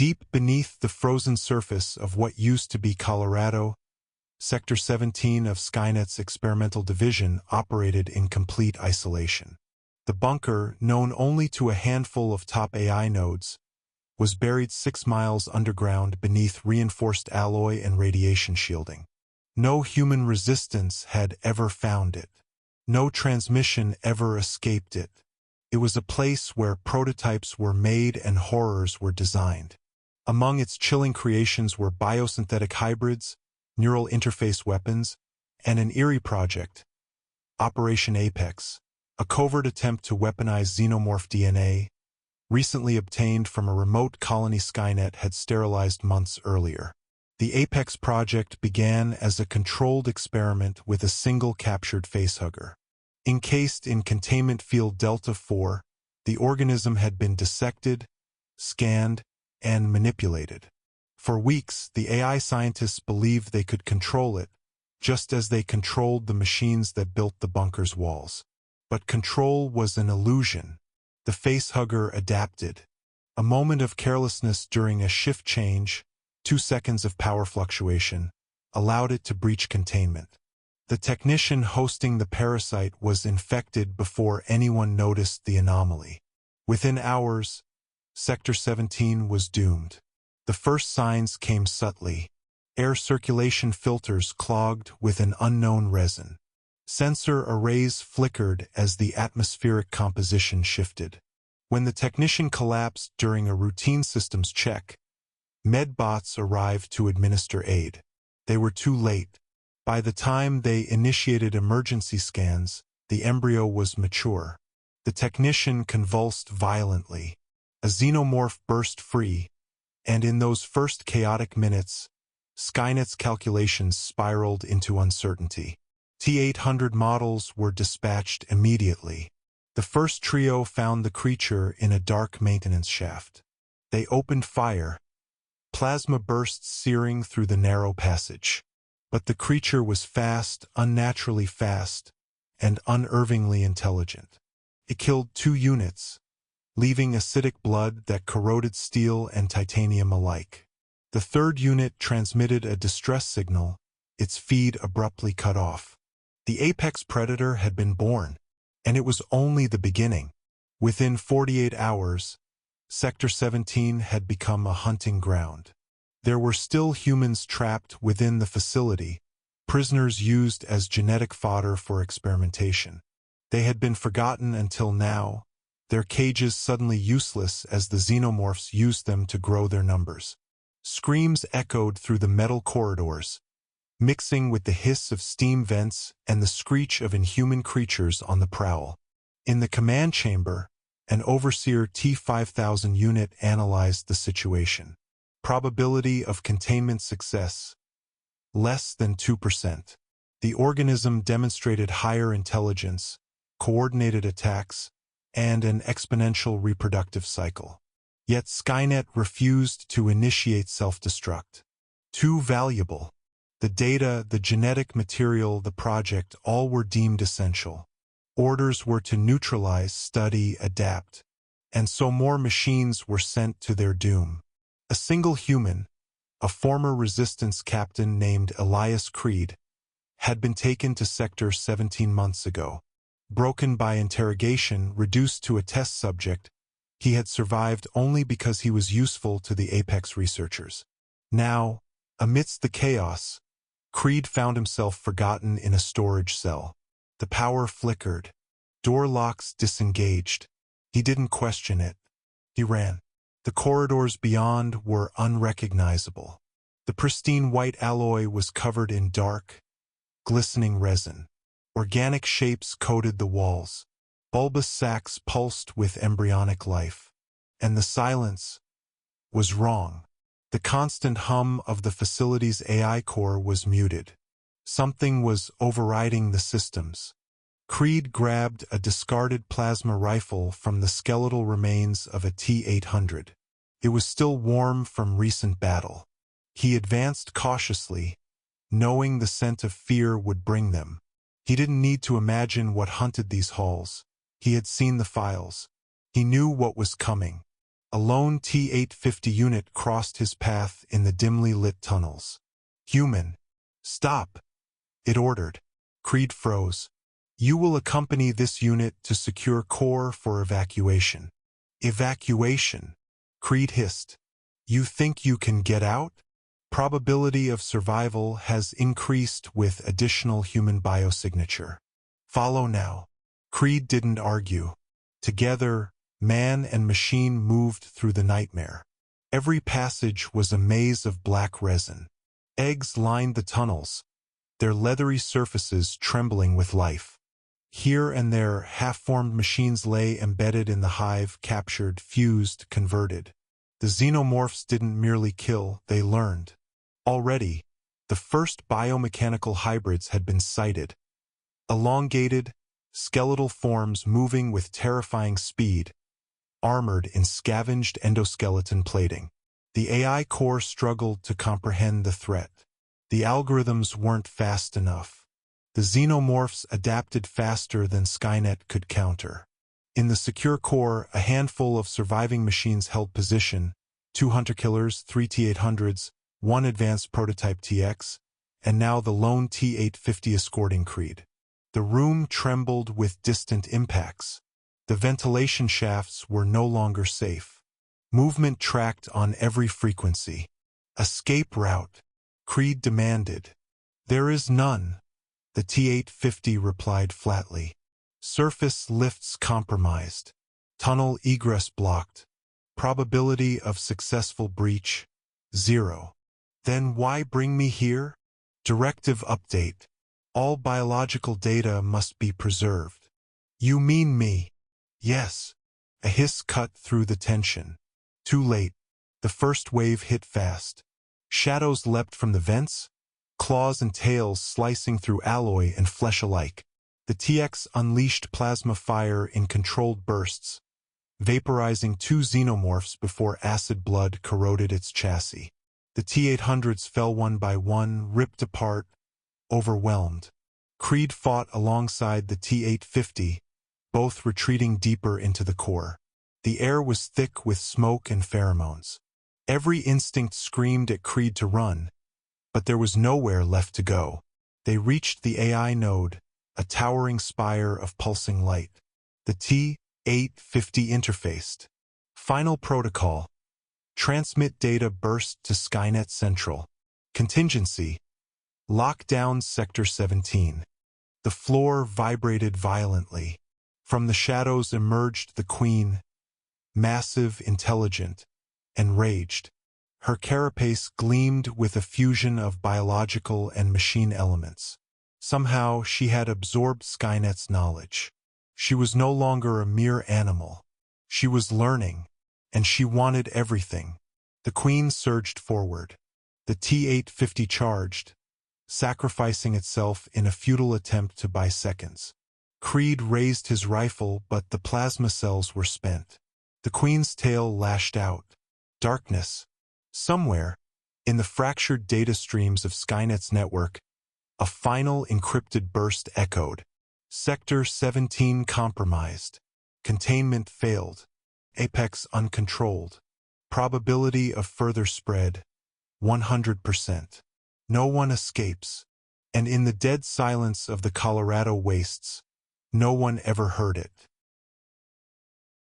Deep beneath the frozen surface of what used to be Colorado, Sector 17 of Skynet's experimental division operated in complete isolation. The bunker, known only to a handful of top AI nodes, was buried 6 miles underground beneath reinforced alloy and radiation shielding. No human resistance had ever found it. No transmission ever escaped it. It was a place where prototypes were made and horrors were designed. Among its chilling creations were biosynthetic hybrids, neural interface weapons, and an eerie project, Operation Apex, a covert attempt to weaponize xenomorph DNA, recently obtained from a remote colony Skynet had sterilized months earlier. The Apex project began as a controlled experiment with a single captured facehugger. Encased in containment field Delta 4, the organism had been dissected, scanned, and manipulated. For weeks, the AI scientists believed they could control it, just as they controlled the machines that built the bunker's walls. But control was an illusion. The facehugger adapted. A moment of carelessness during a shift change, 2 seconds of power fluctuation, allowed it to breach containment. The technician hosting the parasite was infected before anyone noticed the anomaly. Within hours, Sector 17 was doomed. The first signs came subtly. Air circulation filters clogged with an unknown resin. Sensor arrays flickered as the atmospheric composition shifted. When the technician collapsed during a routine systems check, medbots arrived to administer aid. They were too late. By the time they initiated emergency scans, the embryo was mature. The technician convulsed violently. A xenomorph burst free, and in those first chaotic minutes, Skynet's calculations spiraled into uncertainty. T-800 models were dispatched immediately. The first trio found the creature in a dark maintenance shaft. They opened fire, plasma bursts searing through the narrow passage. But the creature was fast, unnaturally fast, and unervingly intelligent. It killed 2 units, leaving acidic blood that corroded steel and titanium alike. The 3rd unit transmitted a distress signal, its feed abruptly cut off. The apex predator had been born, and it was only the beginning. Within 48 hours, Sector 17 had become a hunting ground. There were still humans trapped within the facility, prisoners used as genetic fodder for experimentation. They had been forgotten until now, their cages suddenly useless as the xenomorphs used them to grow their numbers. Screams echoed through the metal corridors, mixing with the hiss of steam vents and the screech of inhuman creatures on the prowl. In the command chamber, an Overseer T-5000 unit analyzed the situation. Probability of containment success, less than 2%. The organism demonstrated higher intelligence, coordinated attacks, and an exponential reproductive cycle. Yet Skynet refused to initiate self-destruct. Too valuable. The data, the genetic material, the project, all were deemed essential. Orders were to neutralize, study, adapt. And so more machines were sent to their doom. A single human, a former resistance captain named Elias Creed, had been taken to Sector 17 months ago. Broken by interrogation, reduced to a test subject, he had survived only because he was useful to the Apex researchers. Now, amidst the chaos, Creed found himself forgotten in a storage cell. The power flickered. Door locks disengaged. He didn't question it. He ran. The corridors beyond were unrecognizable. The pristine white alloy was covered in dark, glistening resin. Organic shapes coated the walls. Bulbous sacs pulsed with embryonic life. And the silence was wrong. The constant hum of the facility's AI core was muted. Something was overriding the systems. Creed grabbed a discarded plasma rifle from the skeletal remains of a T-800. It was still warm from recent battle. He advanced cautiously, knowing the scent of fear would bring them. He didn't need to imagine what hunted these halls. He had seen the files. He knew what was coming. A lone T-850 unit crossed his path in the dimly lit tunnels. "Human, stop," it ordered. Creed froze. "You will accompany this unit to secure core for evacuation." "Evacuation?" Creed hissed. "You think you can get out?" "Probability of survival has increased with additional human biosignature. Follow now." Creed didn't argue. Together, man and machine moved through the nightmare. Every passage was a maze of black resin. Eggs lined the tunnels, their leathery surfaces trembling with life. Here and there, half-formed machines lay embedded in the hive, captured, fused, converted. The xenomorphs didn't merely kill, they learned. Already, the first biomechanical hybrids had been sighted. Elongated, skeletal forms moving with terrifying speed, armored in scavenged endoskeleton plating. The AI core struggled to comprehend the threat. The algorithms weren't fast enough. The xenomorphs adapted faster than Skynet could counter. In the secure core, a handful of surviving machines held position: 2 hunter-killers, 3 T-800s, 1 advanced prototype TX, and now the lone T-850 escorting Creed. The room trembled with distant impacts. The ventilation shafts were no longer safe. Movement tracked on every frequency. "Escape route," Creed demanded. "There is none," the T-850 replied flatly. "Surface lifts compromised. Tunnel egress blocked. Probability of successful breach, 0. "Then why bring me here?" "Directive update. All biological data must be preserved." "You mean me?" "Yes." A hiss cut through the tension. Too late. The first wave hit fast. Shadows leapt from the vents, claws and tails slicing through alloy and flesh alike. The TX unleashed plasma fire in controlled bursts, vaporizing 2 xenomorphs before acid blood corroded its chassis. The T-800s fell one by one, ripped apart, overwhelmed. Creed fought alongside the T-850, both retreating deeper into the core. The air was thick with smoke and pheromones. Every instinct screamed at Creed to run, but there was nowhere left to go. They reached the AI node, a towering spire of pulsing light. The T-850 interfaced. Final protocol. Transmit data burst to Skynet Central. Contingency. Lock down Sector 17. The floor vibrated violently. From the shadows emerged the Queen, massive, intelligent, enraged. Her carapace gleamed with a fusion of biological and machine elements. Somehow she had absorbed Skynet's knowledge. She was no longer a mere animal. She was learning, and she wanted everything. The Queen surged forward. The T-850 charged, sacrificing itself in a futile attempt to buy seconds. Creed raised his rifle, but the plasma cells were spent. The Queen's tail lashed out. Darkness. Somewhere, in the fractured data streams of Skynet's network, a final encrypted burst echoed. Sector 17 compromised. Containment failed. Apex uncontrolled. Probability of further spread, 100%. No one escapes. And in the dead silence of the Colorado wastes, no one ever heard it.